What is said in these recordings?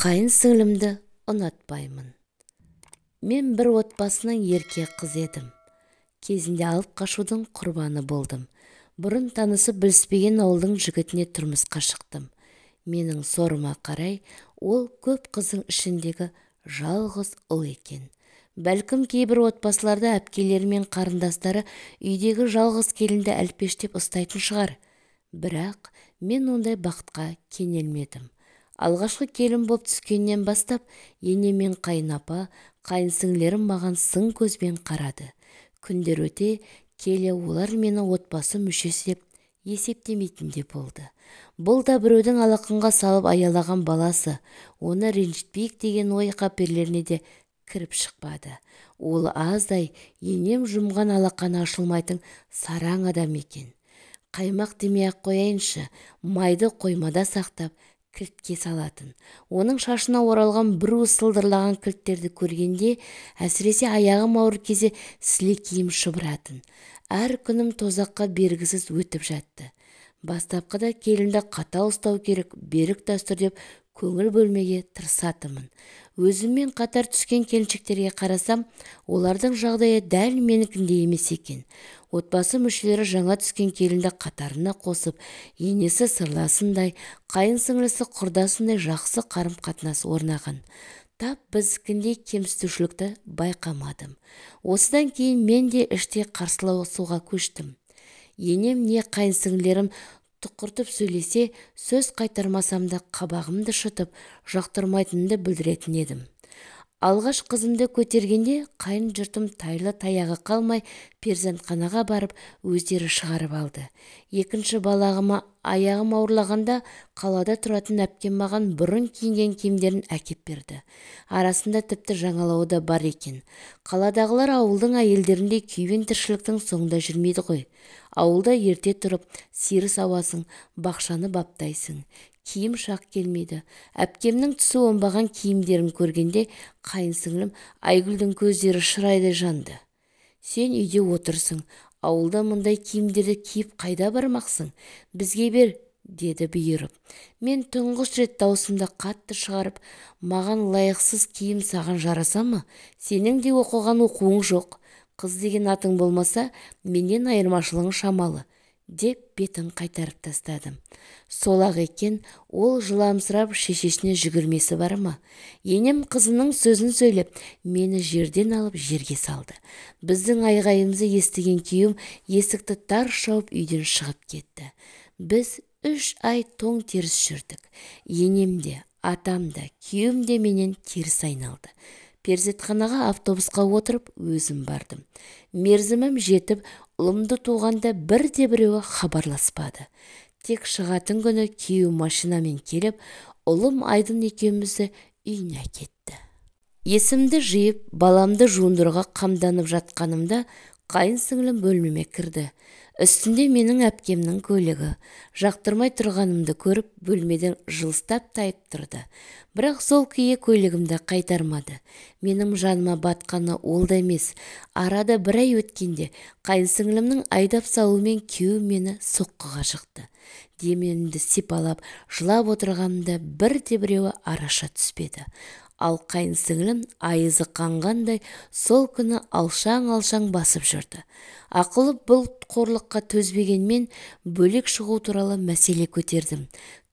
Қайын сіңлімді ұнатпаймын. Мен бір отбасының ерке қыз едім. Кезінде алып қашудың құрбаны болдым. Бұрын танысып біліспеген ауылдың жігітіне тұрмысқа шықтым. Менің сорыма қарай, ол көп қыздың ішіндегі жалғыз ұл екен. Бәлкім кейбір отбасыларда әпкелері мен қарындастары үйдегі жалғыз келінді әлпештеп ұстайтын шығар. Бірақ мен ондай бақытқа кенелмедім. Алғашқы келін боп түскеннен бастап, ене мен қайынапа, қайынсіңлерім маған сын көзбен қарады. Күндер өте келе олар мені отбасы мүшесі деп есептемейтін де болды. Бұл да біреудің алақанға салып аялаған баласы, оны ренжітпейік деген ой қаперлеріне де кіріп шықпады. Ол аздай енем жұмған алақаны ашылмайтын сараң адам екен. Қаймақ демей-ақ қояйыншы, майды қоймада сақтап, кілтке салатын. Оның шашына оралған бір уыс сылдырлаған кілттерді көргенде, әсіресе аяғым ауыр кезде сілекейім шұбыратын. Әр күнім тозаққа бергісіз өтіп жатты. Бастапқыда келінді қатал ұстау керек, берік дәстүр деп көңіл бөлмеге тырысатынмын. Өзіммен қатар түскен келіншектерге қарасам, олардың жағдайы дәл менікіндей емес екен. Отбасы мүшелері жаңа түскен келінді қатарына қосып, енесі сырласындай, қайын сіңлісі құрдасындай жақсы қарым-қатынас орнаған. Тап біздікіндей кемсітушілікті байқамадым. Осыдан кейін мен де іштей қарсыласуға көштім. Енем не қайын сіңлерім тұқыртып сөйлесе, сөз қайтармасам да қабағымды шытып, жақтырмайтынымды білдіретін едім. Алғаш қызымды көтергенде қайын жұртым тайлы таяғы қалмай перзентханаға барып өздері шығарып алды. Екінші балағыма аяғым ауырлағанда қалада тұратын әпкем маған бұрын киінген киімдерін әкеп берді. Арасында тіпті жаңалауы да бар екен. Қаладағылар ауылдың әйелдеріндей күйбең тіршіліктің соңында жүрмейді ғой. Ауылда ерте тұрып, сиыр сауасың, бақшаны баптайсың. Киім шақ келмейді. Әпкемнің түсі оңбаған киімдерін көргенде қайын сіңлім Айгүлдің көздері шырайдай жанды. Сен үйде отырсың, ауылда мұндай киімдерді киіп қайда бармақсың? Бізге бер, деді бұйырып. Мен тұңғыш рет даусымды қатты шығарып, маған лайықсыз киім саған жараса ма? Сенің де оқыған оқуың жоқ. Қыз деген атың болмаса, менен айырмашылығың шамалы, деп бетін қайтарып тастадым. Сол-ақ екен, ол жыламсырап шешесіне жүгірмесі бар ма? Енем қызының сөзін сөйлеп, мені жерден алып жерге салды. Біздің айғайымызды естіген күйеуім есікті тарс жауып үйден шығып кетті. Біз 3 ай тоң теріс жүрдік. Енем де, атам да, күйеуім де менен теріс айналды. Перзентханаға автобусқа отырып өзім бардым. Мерзімім жетіп, ұлымды туғанда бірде-біреуі хабарласпады. Тек шығатын күні күйеуім машинамен келіп, ұлым Айдын екеумізді үйіне әкетті. Есімді жиып, баламды жуындыруға қамданып жатқанымда, қайын сіңлім бөлмеме кірді. Үстінде менің әпкемнің көлігі. Жақтырмай тұрғанымды көріп, бөлмеден жылыстап тайып тұрды. Бірақ сол күйе көлігімді қайтармады. Менің жаныма батқаны ол да емес. Арада бір ай өткенде қайын сіңлімнің айдап салуымен күйеуім мені соққыға жықты. Демемді сипалап, жылап отырғанымда бірде-біреуі араша түспеді. Ал қайын сіңлім айызы қанғандай сол күні алшаң-алшаң басып жүрді. Ақылы бұл қорлыққа төзбегенмен бөлек шығу туралы мәселе көтердім.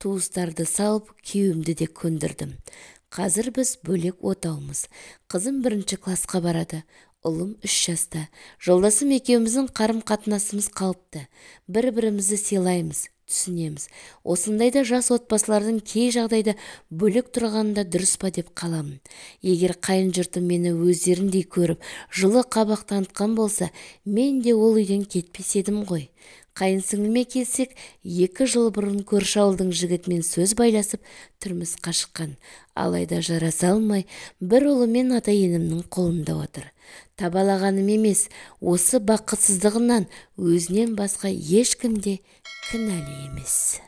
Туыстарды салып, күйеуімді де көндірдім. Қазір біз бөлек отаумыз. Қызым 1-ші класқа барады. Ұлым 3 жаста. Жолдасым екеуміздің қарым-қатынасымыз қалыпты. Бір-бірімізді сыйлаймыз, түсінеміз. Осындайда жас отбасылардың кей жағдайда бөлек тұрғанында дұрыс па деп қаламын. Егер қайын жұртым мені өздеріндей көріп, жылы қабақ танытқан болса, мен де ол үйден кетпес едім ғой. Қайын сіңліме келсек, 2 жыл бұрын көрші ауылдың жігітімен сөз байласып, тұрмысқа шыққан. Алайда жараса алмай, бір ұлымен ата-енемнің қолында отыр. Табалағаным емес, осы бақытсыздығынан өзінен басқа ешкім де кінәлі емес.